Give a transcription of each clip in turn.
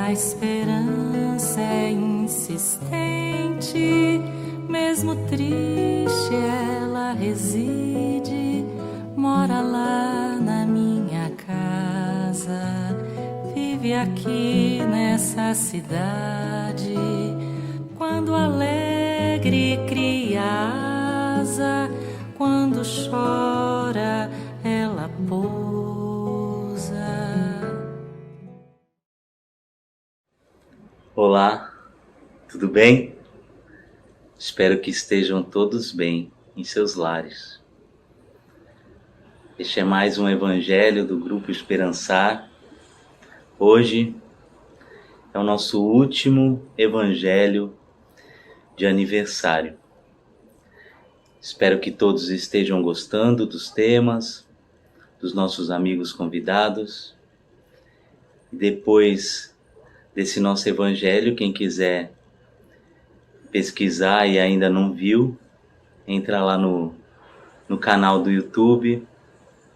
A esperança é insistente, mesmo triste ela reside, mora lá na minha casa, vive aqui nessa cidade. Quando alegre cria asa, quando chora ela pousa. Olá, tudo bem? Espero que estejam todos bem em seus lares. Este é mais um evangelho do Grupo Esperançar. Hoje é o nosso último evangelho de aniversário. Espero que todos estejam gostando dos temas, dos nossos amigos convidados. Depois desse nosso evangelho, quem quiser pesquisar e ainda não viu, entra lá no canal do YouTube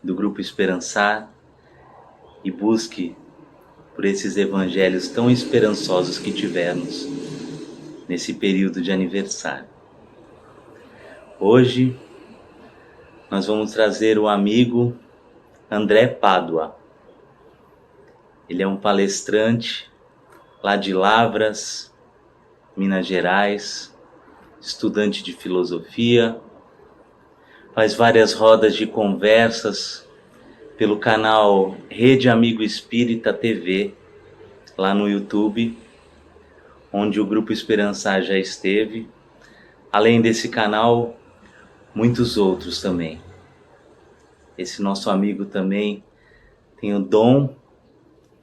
do Grupo Esperançar e busque por esses evangelhos tão esperançosos que tivemos nesse período de aniversário. Hoje nós vamos trazer o amigo André Pádua. Ele é um palestrante lá de Lavras, Minas Gerais, estudante de filosofia, faz várias rodas de conversas pelo canal Rede Amigo Espírita TV, lá no YouTube, onde o Grupo Esperançar já esteve. Além desse canal, muitos outros também. Esse nosso amigo também tem o dom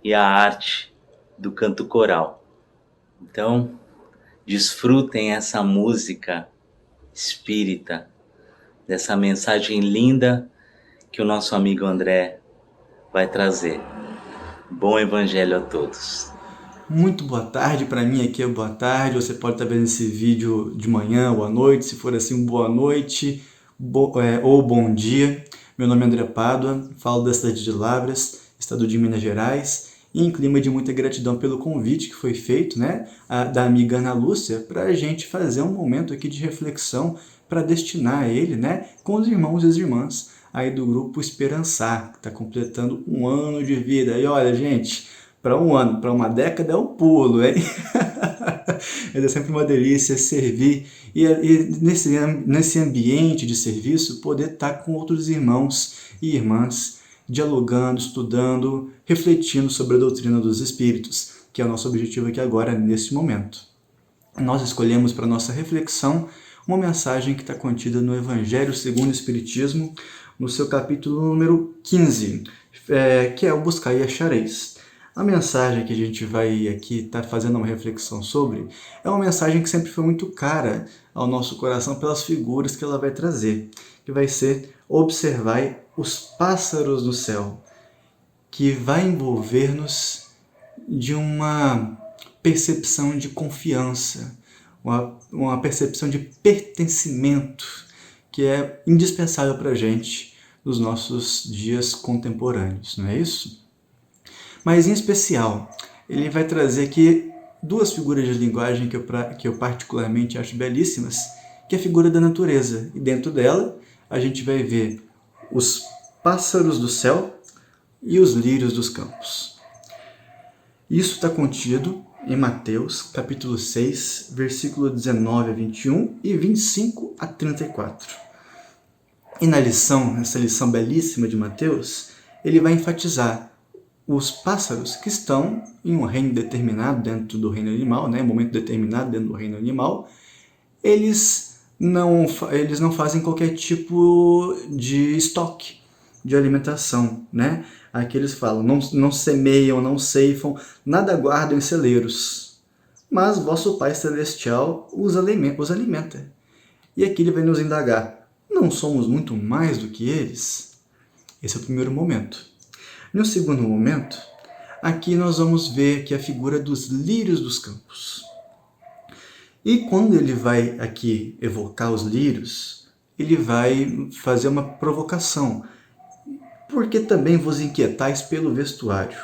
e a arte do canto coral. Então, desfrutem essa música espírita, dessa mensagem linda que o nosso amigo André vai trazer. Bom evangelho a todos. Muito boa tarde, para mim aqui é boa tarde. Você pode estar vendo esse vídeo de manhã ou à noite, se for assim, boa noite ou bom dia. Meu nome é André Pádua, falo da cidade de Lavras, estado de Minas Gerais, e em clima de muita gratidão pelo convite que foi feito, da amiga Ana Lúcia, para a gente fazer um momento aqui de reflexão para destinar ele, com os irmãos e as irmãs aí do Grupo Esperançar, que está completando um ano de vida. E olha, gente, para um ano, para uma década é um pulo, hein? É sempre uma delícia servir e nesse ambiente de serviço poder estar com outros irmãos e irmãs dialogando, estudando, refletindo sobre a doutrina dos Espíritos, que é o nosso objetivo aqui agora, nesse momento. Nós escolhemos para nossa reflexão uma mensagem que está contida no Evangelho segundo o Espiritismo, no seu capítulo número 15, que é o Buscai e Achareis. A mensagem que a gente vai aqui estar fazendo uma reflexão sobre é uma mensagem que sempre foi muito cara ao nosso coração pelas figuras que ela vai trazer, que vai ser observai os pássaros do céu, que vai envolver-nos de uma percepção de confiança, uma percepção de pertencimento que é indispensável para a gente nos nossos dias contemporâneos, não é isso? Mas, em especial, ele vai trazer aqui duas figuras de linguagem que eu particularmente acho belíssimas, que é a figura da natureza. E dentro dela, a gente vai ver os pássaros do céu e os lírios dos campos. Isso está contido em Mateus, capítulo 6, versículo 19 a 21 e 25 a 34. E nessa lição belíssima de Mateus, ele vai enfatizar os pássaros que estão em um reino determinado dentro do reino animal, um momento determinado dentro do reino animal, eles não fazem qualquer tipo de estoque de alimentação, Aqui eles falam, não semeiam, não ceifam, nada guardam em celeiros, mas vosso Pai Celestial os alimenta. E aqui ele vai nos indagar, não somos muito mais do que eles? Esse é o primeiro momento. No segundo momento, aqui nós vamos ver aqui a figura dos lírios dos campos. E quando ele vai aqui evocar os lírios, ele vai fazer uma provocação. Por que também vos inquietais pelo vestuário?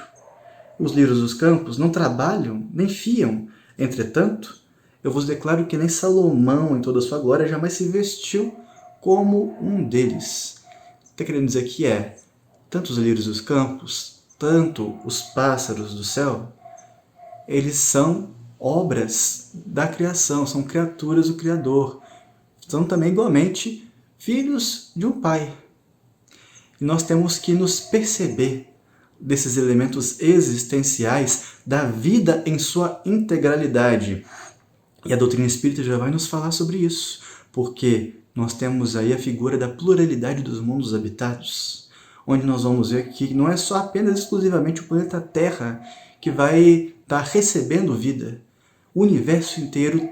os lírios dos campos não trabalham, nem fiam. Entretanto, eu vos declaro que nem Salomão, em toda a sua glória, jamais se vestiu como um deles. Está querendo dizer que tanto os lírios dos campos, tanto os pássaros do céu, eles são obras da criação, são criaturas do Criador. São também igualmente filhos de um Pai. E nós temos que nos perceber desses elementos existenciais da vida em sua integralidade. E a doutrina espírita já vai nos falar sobre isso, porque nós temos aí a figura da pluralidade dos mundos habitados, onde nós vamos ver que não é só apenas exclusivamente o planeta Terra que vai estar recebendo vida. O universo inteiro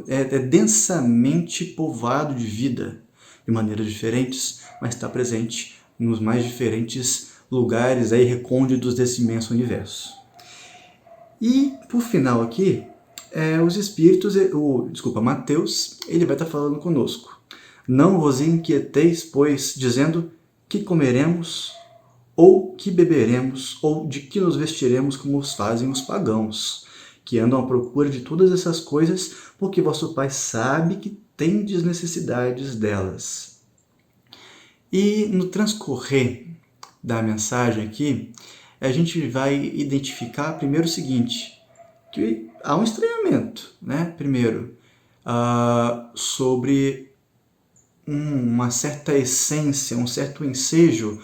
é densamente povoado de vida, de maneiras diferentes, mas está presente nos mais diferentes lugares aí recônditos desse imenso universo. E, por final aqui, os Espíritos, Mateus, ele vai estar falando conosco. Não vos inquieteis, pois, dizendo que comeremos, ou que beberemos, ou de que nos vestiremos, como os fazem os pagãos, que andam à procura de todas essas coisas, porque vosso Pai sabe que tendes necessidades delas. E no transcorrer da mensagem aqui, a gente vai identificar primeiro o seguinte, que há um estranhamento, né? Primeiro, sobre uma certa essência, um certo ensejo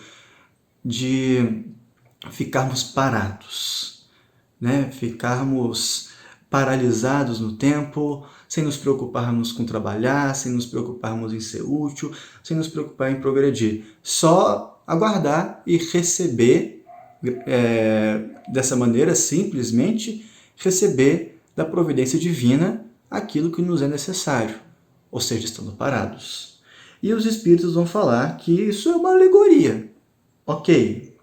de ficarmos parados, né? Ficarmos paralisados no tempo, sem nos preocuparmos com trabalhar, sem nos preocuparmos em ser útil, sem nos preocupar em progredir. Só aguardar e receber, dessa maneira, simplesmente receber da providência divina aquilo que nos é necessário, ou seja, estando parados. E os Espíritos vão falar que isso é uma alegoria. Ok,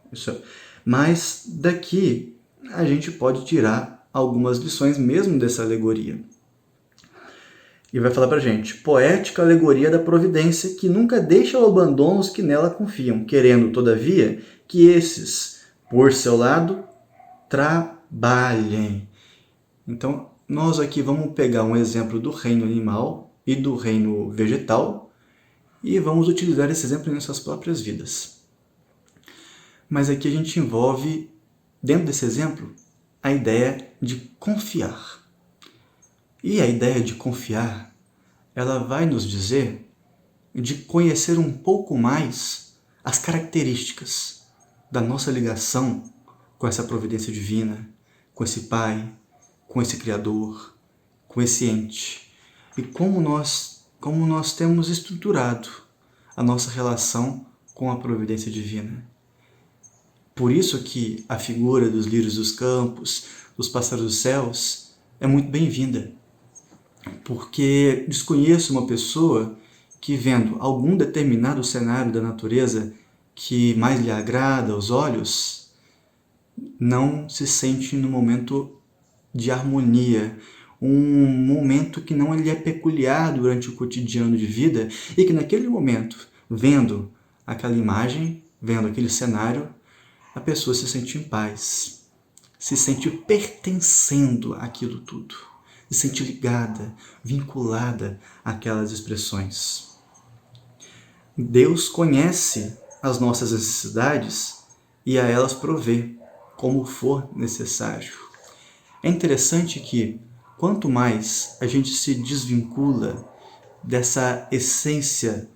mas daqui a gente pode tirar algumas lições mesmo dessa alegoria. E vai falar pra gente, poética alegoria da providência que nunca deixa ao abandono os que nela confiam, querendo, todavia, que esses, por seu lado, trabalhem. Então, nós aqui vamos pegar um exemplo do reino animal e do reino vegetal e vamos utilizar esse exemplo em nossas próprias vidas. Mas aqui a gente envolve, dentro desse exemplo, a ideia de confiar. E a ideia de confiar, ela vai nos dizer de conhecer um pouco mais as características da nossa ligação com essa providência divina, com esse Pai, com esse Criador, com esse ente. E como nós temos estruturado a nossa relação com a providência divina. Por isso que a figura dos lírios dos campos, dos pássaros dos céus, é muito bem-vinda. Porque desconheço uma pessoa que, vendo algum determinado cenário da natureza que mais lhe agrada aos olhos, não se sente no momento de harmonia, um momento que não lhe é peculiar durante o cotidiano de vida e que naquele momento, vendo aquela imagem, vendo aquele cenário, a pessoa se sente em paz, se sente pertencendo àquilo tudo, se sente ligada, vinculada àquelas expressões. Deus conhece as nossas necessidades e a elas provê, como for necessário. É interessante que, quanto mais a gente se desvincula dessa essência,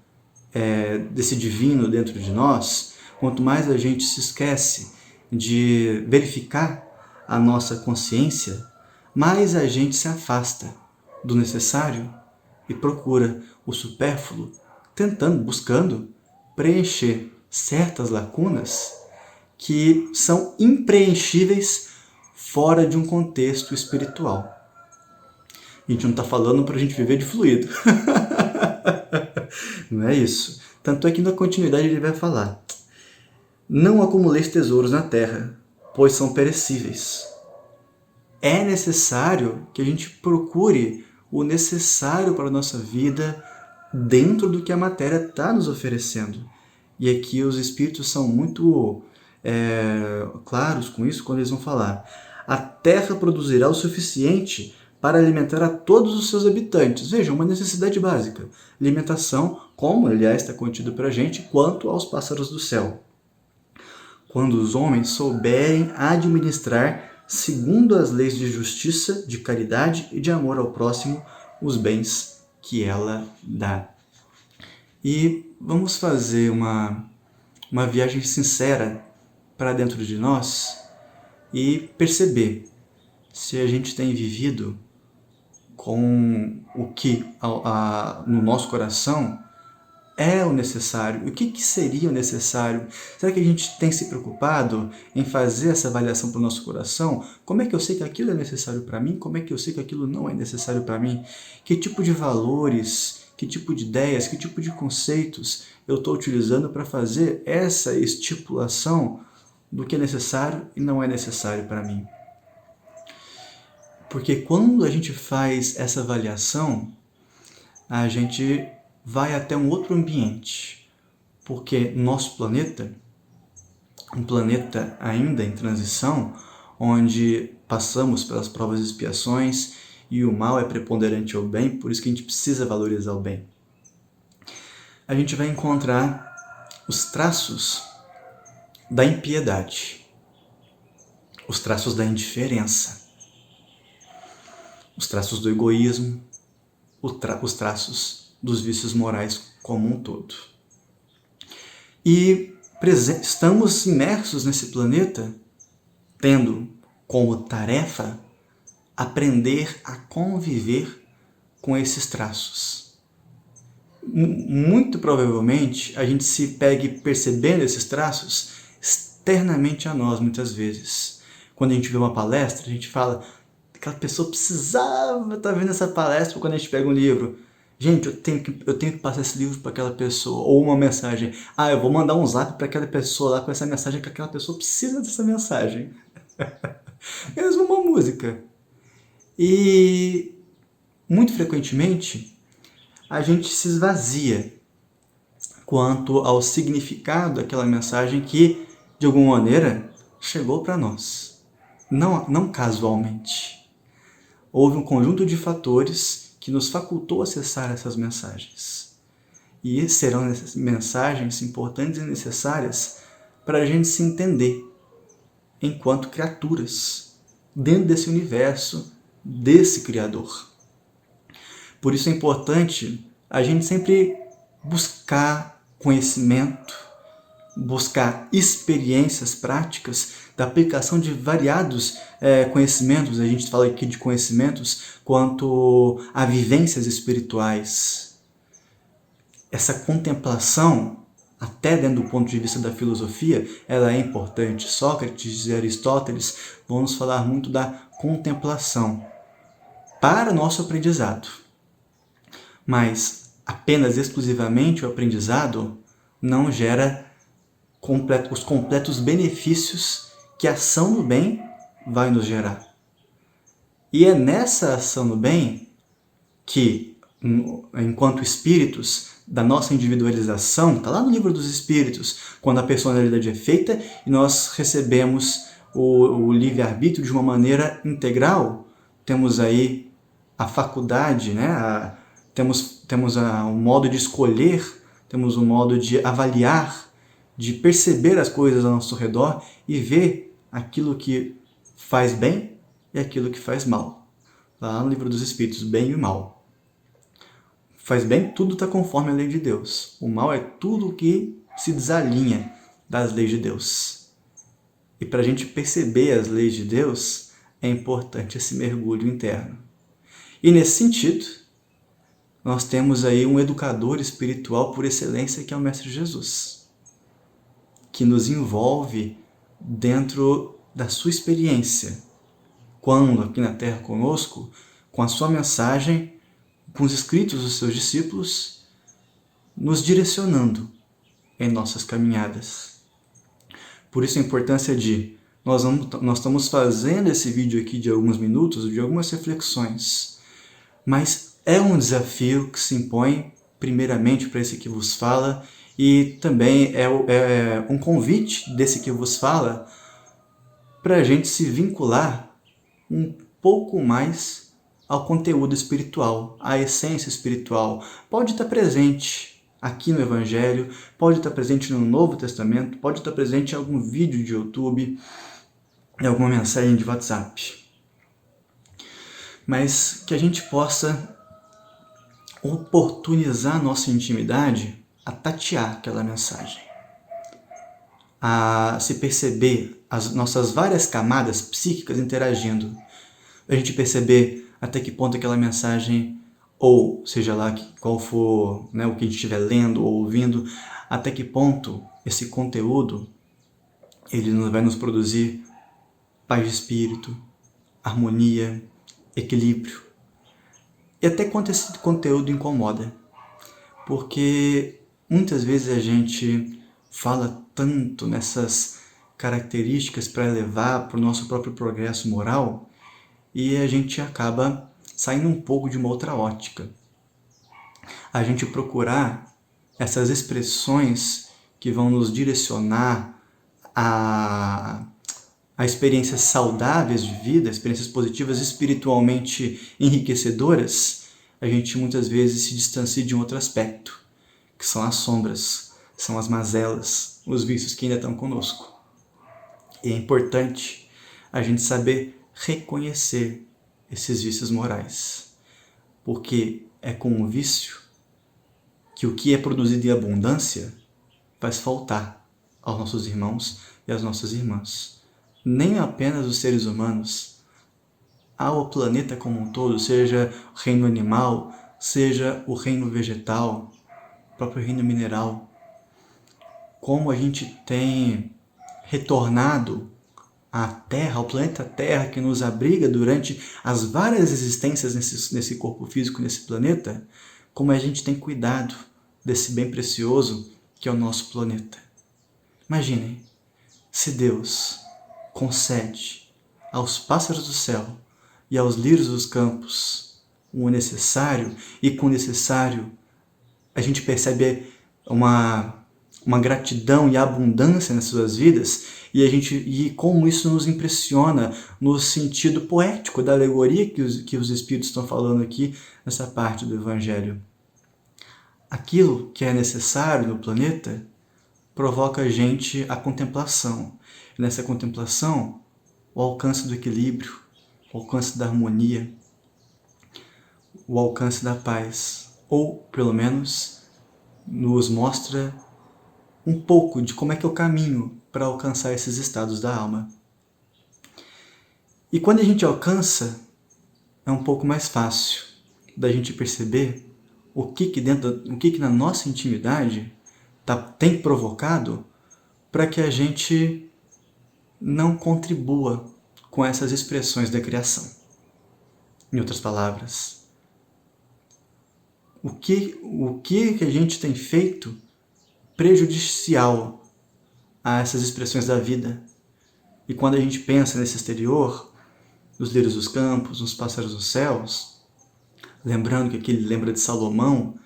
desse divino dentro de nós, quanto mais a gente se esquece de verificar a nossa consciência, mais a gente se afasta do necessário e procura o supérfluo, buscando preencher certas lacunas que são impreenchíveis fora de um contexto espiritual. A gente não está falando para a gente viver de fluido. Não é isso. Tanto é que na continuidade ele vai falar: não acumuleis tesouros na terra, pois são perecíveis. É necessário que a gente procure o necessário para a nossa vida dentro do que a matéria está nos oferecendo. E aqui os Espíritos são muito claros com isso quando eles vão falar: a terra produzirá o suficiente para alimentar a todos os seus habitantes. Veja, uma necessidade básica. Alimentação, como, aliás, está contido para a gente, quanto aos pássaros do céu. Quando os homens souberem administrar, segundo as leis de justiça, de caridade e de amor ao próximo, os bens que ela dá. E vamos fazer uma viagem sincera para dentro de nós e perceber se a gente tem vivido com o que no nosso coração é o necessário. O que seria o necessário? Será que a gente tem se preocupado em fazer essa avaliação para o nosso coração? Como é que eu sei que aquilo é necessário para mim? Como é que eu sei que aquilo não é necessário para mim? Que tipo de valores, que tipo de ideias, que tipo de conceitos eu estou utilizando para fazer essa estipulação do que é necessário e não é necessário para mim? Porque quando a gente faz essa avaliação, a gente vai até um outro ambiente. Porque nosso planeta, um planeta ainda em transição, onde passamos pelas provas e expiações e o mal é preponderante ao bem, por isso que a gente precisa valorizar o bem. A gente vai encontrar os traços da impiedade, os traços da indiferença, os traços do egoísmo, os traços dos vícios morais como um todo. E estamos imersos nesse planeta tendo como tarefa aprender a conviver com esses traços. Muito provavelmente a gente se pegue percebendo esses traços externamente a nós muitas vezes. Quando a gente vê uma palestra, a gente fala: aquela pessoa precisava estar vendo essa palestra. Quando a gente pega um livro, gente, eu tenho que passar esse livro para aquela pessoa. Ou uma mensagem: eu vou mandar um zap para aquela pessoa lá com essa mensagem, que aquela pessoa precisa dessa mensagem. Mesmo uma música. E muito frequentemente a gente se esvazia quanto ao significado daquela mensagem que, de alguma maneira, chegou para nós. Não casualmente. Houve um conjunto de fatores que nos facultou acessar essas mensagens. E serão mensagens importantes e necessárias para a gente se entender enquanto criaturas dentro desse universo, desse Criador. Por isso é importante a gente sempre buscar conhecimento, buscar experiências práticas da aplicação de variados conhecimentos. A gente fala aqui de conhecimentos quanto a vivências espirituais. Essa contemplação, até dentro do ponto de vista da filosofia, ela é importante. Sócrates e Aristóteles vão nos falar muito da contemplação para nosso aprendizado. Mas apenas exclusivamente o aprendizado não gera os completos benefícios que a ação no bem vai nos gerar. E é nessa ação no bem que, enquanto espíritos, da nossa individualização, está lá no Livro dos Espíritos, quando a personalidade é feita e nós recebemos o livre-arbítrio de uma maneira integral, temos aí a faculdade, né? Temos um modo de escolher, temos um modo de avaliar, de perceber as coisas ao nosso redor e ver aquilo que faz bem e aquilo que faz mal. Lá no Livro dos Espíritos, bem e mal. Faz bem, tudo está conforme a lei de Deus. O mal é tudo que se desalinha das leis de Deus. E para a gente perceber as leis de Deus, é importante esse mergulho interno. E nesse sentido, nós temos aí um educador espiritual por excelência, que é o Mestre Jesus, que nos envolve dentro da sua experiência, quando aqui na Terra conosco, com a sua mensagem, com os escritos dos seus discípulos, nos direcionando em nossas caminhadas. Por isso a importância de nós estamos fazendo esse vídeo aqui de alguns minutos, de algumas reflexões, mas é um desafio que se impõe primeiramente para esse que vos fala E também é um convite desse que vos fala para a gente se vincular um pouco mais ao conteúdo espiritual, à essência espiritual. Pode estar presente aqui no Evangelho, pode estar presente no Novo Testamento, pode estar presente em algum vídeo de YouTube, em alguma mensagem de WhatsApp. Mas que a gente possa oportunizar nossa intimidade a tatear aquela mensagem, a se perceber as nossas várias camadas psíquicas interagindo, a gente perceber até que ponto aquela mensagem, ou seja lá qual for, né, o que a gente estiver lendo ou ouvindo, até que ponto esse conteúdo ele vai nos produzir paz de espírito, harmonia, equilíbrio. E até quanto esse conteúdo incomoda. Porque muitas vezes a gente fala tanto nessas características para levar para o nosso próprio progresso moral e a gente acaba saindo um pouco de uma outra ótica. A gente procurar essas expressões que vão nos direcionar a experiências saudáveis de vida, experiências positivas, espiritualmente enriquecedoras, a gente muitas vezes se distancia de um outro aspecto, que são as sombras, são as mazelas, os vícios que ainda estão conosco. E é importante a gente saber reconhecer esses vícios morais, porque é com o vício que o que é produzido em abundância vai faltar aos nossos irmãos e às nossas irmãs. Nem apenas os seres humanos, ao planeta como um todo, seja o reino animal, seja o reino vegetal, o próprio reino mineral. Como a gente tem retornado à Terra, ao planeta Terra que nos abriga durante as várias existências nesse corpo físico, nesse planeta, como a gente tem cuidado desse bem precioso que é o nosso planeta. Imaginem, se Deus concede aos pássaros do céu e aos lírios dos campos o necessário, e com o necessário a gente percebe uma gratidão e abundância nas suas vidas, e como isso nos impressiona no sentido poético da alegoria que os Espíritos estão falando aqui nessa parte do Evangelho. Aquilo que é necessário no planeta provoca a gente a contemplação. E nessa contemplação, o alcance do equilíbrio, o alcance da harmonia, o alcance da paz. Ou, pelo menos, nos mostra um pouco de como é que é o caminho para alcançar esses estados da alma. E quando a gente alcança, é um pouco mais fácil da gente perceber o que na nossa intimidade tem provocado para que a gente não contribua com essas expressões da criação. Em outras palavras, o que a gente tem feito prejudicial a essas expressões da vida? E quando a gente pensa nesse exterior, nos lírios dos campos, nos pássaros dos céus, lembrando que aqui ele lembra de Salomão,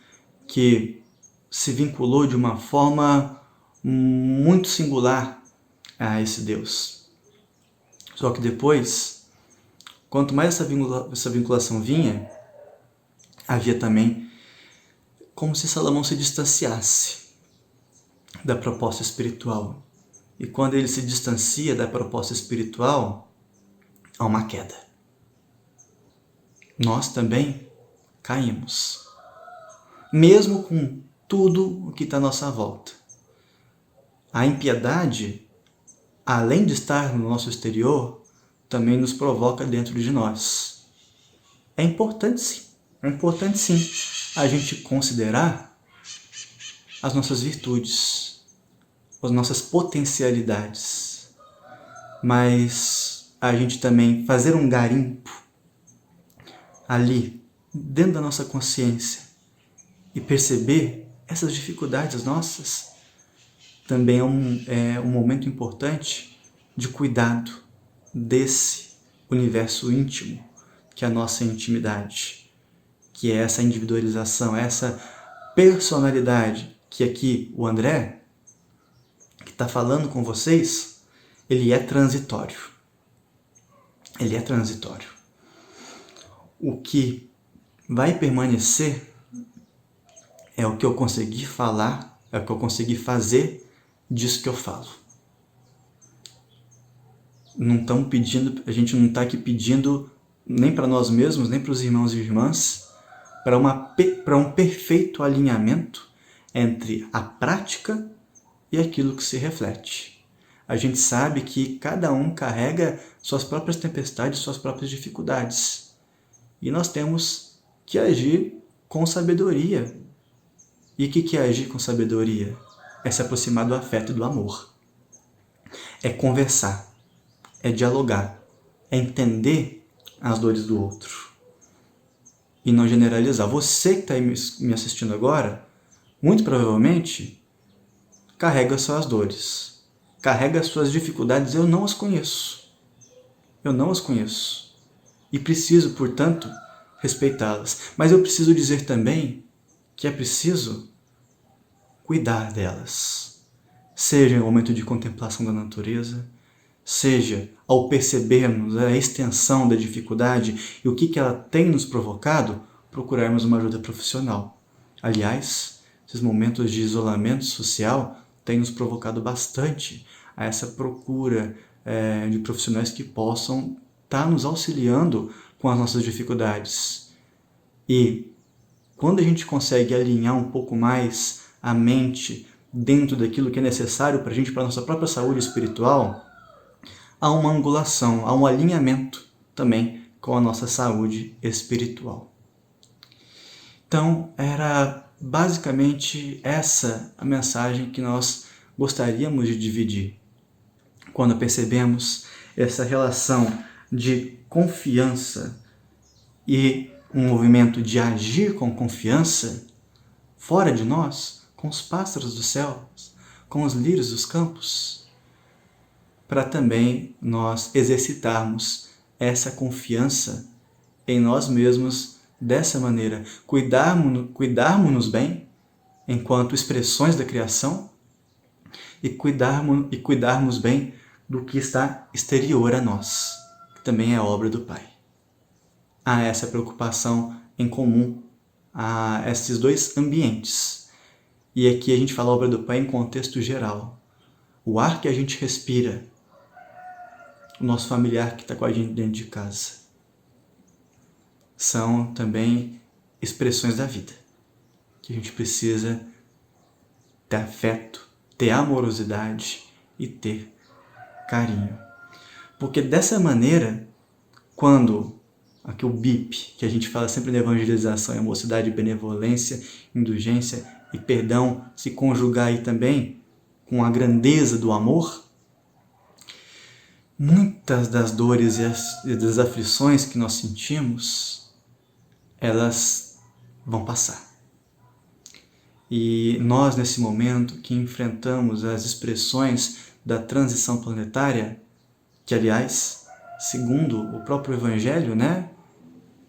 que se vinculou de uma forma muito singular a esse Deus. Só que depois, quanto mais essa vinculação vinha, havia também como se Salomão se distanciasse da proposta espiritual. E quando ele se distancia da proposta espiritual, há uma queda. Nós também caímos, mesmo com tudo o que está à nossa volta. A impiedade, além de estar no nosso exterior, também nos provoca dentro de nós. É importante sim a gente considerar as nossas virtudes, as nossas potencialidades, mas a gente também fazer um garimpo ali, dentro da nossa consciência, e perceber essas dificuldades nossas, também é um momento importante de cuidado desse universo íntimo, que é a nossa intimidade, que é essa individualização, essa personalidade que aqui o André, que está falando com vocês, ele é transitório. Ele é transitório. O que vai permanecer é o que eu consegui falar, é o que eu consegui fazer disso que eu falo. Não estamos pedindo, a gente não está aqui pedindo nem para nós mesmos, nem para os irmãos e irmãs, para um perfeito alinhamento entre a prática e aquilo que se reflete. A gente sabe que cada um carrega suas próprias tempestades, suas próprias dificuldades. E nós temos que agir com sabedoria. E o que é agir com sabedoria? É se aproximar do afeto e do amor. É conversar. É dialogar. É entender as dores do outro. E não generalizar. Você que está aí me assistindo agora, muito provavelmente, carrega suas dores. Carrega suas dificuldades. Eu não as conheço. Eu não as conheço. E preciso, portanto, respeitá-las. Mas eu preciso dizer também que é preciso cuidar delas. Seja em um momento de contemplação da natureza, seja ao percebermos a extensão da dificuldade e o que ela tem nos provocado, procurarmos uma ajuda profissional. Aliás, esses momentos de isolamento social têm nos provocado bastante a essa procura de profissionais que possam estar nos auxiliando com as nossas dificuldades. E quando a gente consegue alinhar um pouco mais a mente dentro daquilo que é necessário para a gente, para a nossa própria saúde espiritual, há uma angulação, há um alinhamento também com a nossa saúde espiritual. Então, era basicamente essa a mensagem que nós gostaríamos de dividir. Quando percebemos essa relação de confiança e um movimento de agir com confiança fora de nós, com os pássaros dos céus, com os lírios dos campos, para também nós exercitarmos essa confiança em nós mesmos dessa maneira, cuidarmos-nos bem enquanto expressões da criação e cuidarmos bem do que está exterior a nós, que também é obra do Pai. Há essa preocupação em comum a esses dois ambientes. E aqui a gente fala a obra do Pai em contexto geral. O ar que a gente respira, o nosso familiar que está com a gente dentro de casa, são também expressões da vida, que a gente precisa ter afeto, ter amorosidade e ter carinho. Porque dessa maneira, quando aqui o BIP, que a gente fala sempre na evangelização, é mocidade, benevolência, indulgência e perdão, se conjugar aí também com a grandeza do amor, muitas das dores e das aflições que nós sentimos, elas vão passar. E nós, nesse momento que enfrentamos as expressões da transição planetária, que, aliás, segundo o próprio Evangelho,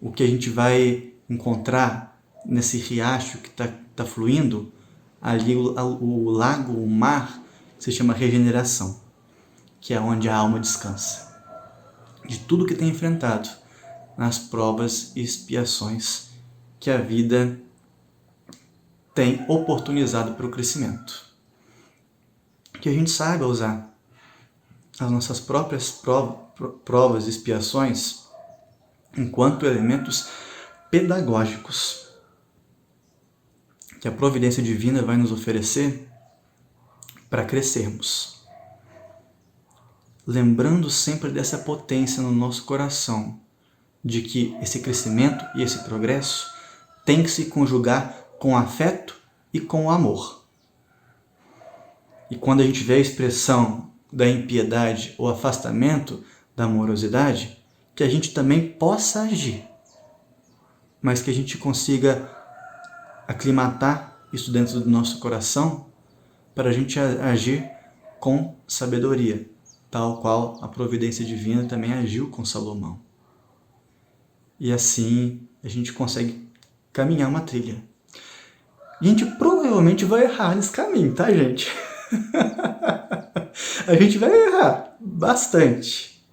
o que a gente vai encontrar nesse riacho que está fluindo, ali o lago, o mar, se chama regeneração, que é onde a alma descansa. De tudo que tem enfrentado nas provas e expiações que a vida tem oportunizado para o crescimento. Que a gente saiba usar as nossas próprias provas e expiações enquanto elementos pedagógicos que a providência divina vai nos oferecer para crescermos. Lembrando sempre dessa potência no nosso coração, de que esse crescimento e esse progresso tem que se conjugar com afeto e com amor. E quando a gente vê a expressão da impiedade ou afastamento da amorosidade, que a gente também possa agir, mas que a gente consiga aclimatar isso dentro do nosso coração para a gente agir com sabedoria, tal qual a providência divina também agiu com Salomão. E assim a gente consegue caminhar uma trilha. a gente provavelmente vai errar nesse caminho, tá, gente? A gente vai errar bastante.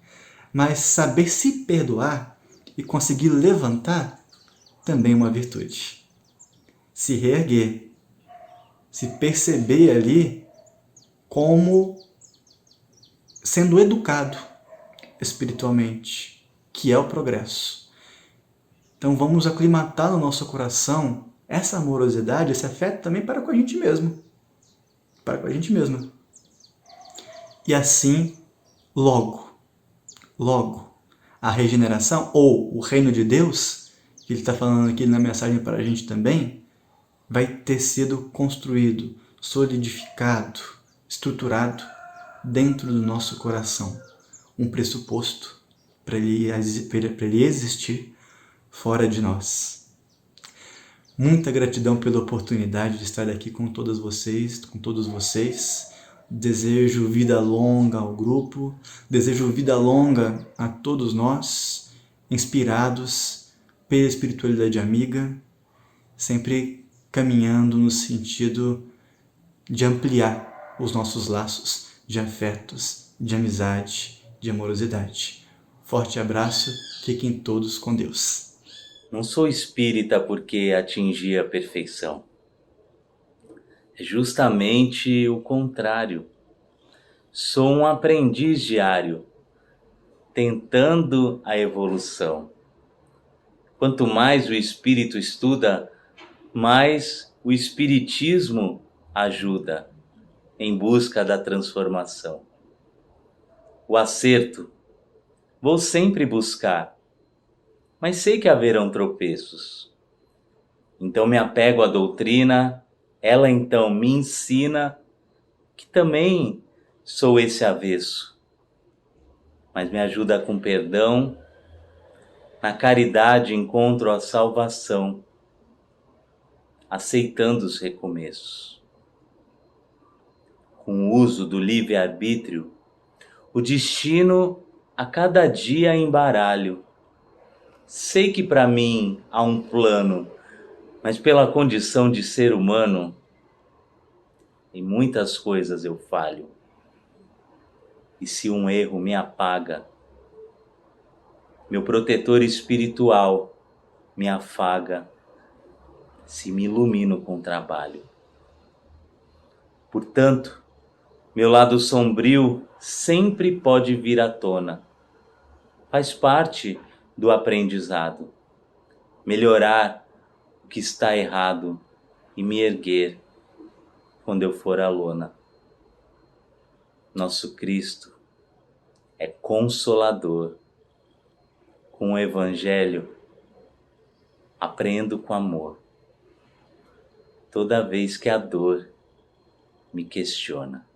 Mas saber se perdoar e conseguir levantar também é uma virtude. Se reerguer, se perceber ali como sendo educado espiritualmente, que é o progresso. Então vamos aclimatar no nosso coração essa amorosidade, esse afeto também para com a gente mesmo. Para com a gente mesma. E assim, logo, a regeneração, ou o reino de Deus, que ele está falando aqui na mensagem para a gente também, vai ter sido construído, solidificado, estruturado dentro do nosso coração. Um pressuposto para ele existir fora de nós. Muita gratidão pela oportunidade de estar aqui com todas vocês, com todos vocês. Desejo vida longa ao grupo, desejo vida longa a todos nós, inspirados pela espiritualidade amiga, sempre caminhando no sentido de ampliar os nossos laços de afetos, de amizade, de amorosidade. Forte abraço, fiquem todos com Deus. Não sou espírita porque atingi a perfeição. É justamente o contrário. Sou um aprendiz diário, tentando a evolução. Quanto mais o espírito estuda, mais o espiritismo ajuda em busca da transformação. O acerto vou sempre buscar, mas sei que haverão tropeços. Então me apego à doutrina, ela então me ensina que também sou esse avesso, mas me ajuda com perdão, na caridade encontro a salvação, aceitando os recomeços. Com o uso do livre-arbítrio, o destino a cada dia embaralho. Sei que para mim há um plano, mas pela condição de ser humano, em muitas coisas eu falho. E se um erro me apaga, meu protetor espiritual me afaga, se me ilumino com trabalho. Portanto, meu lado sombrio sempre pode vir à tona. Faz parte do aprendizado. Melhorar o que está errado e me erguer quando eu for à lona. Nosso Cristo é consolador. Com o Evangelho, aprendo com amor. Toda vez que a dor me questiona.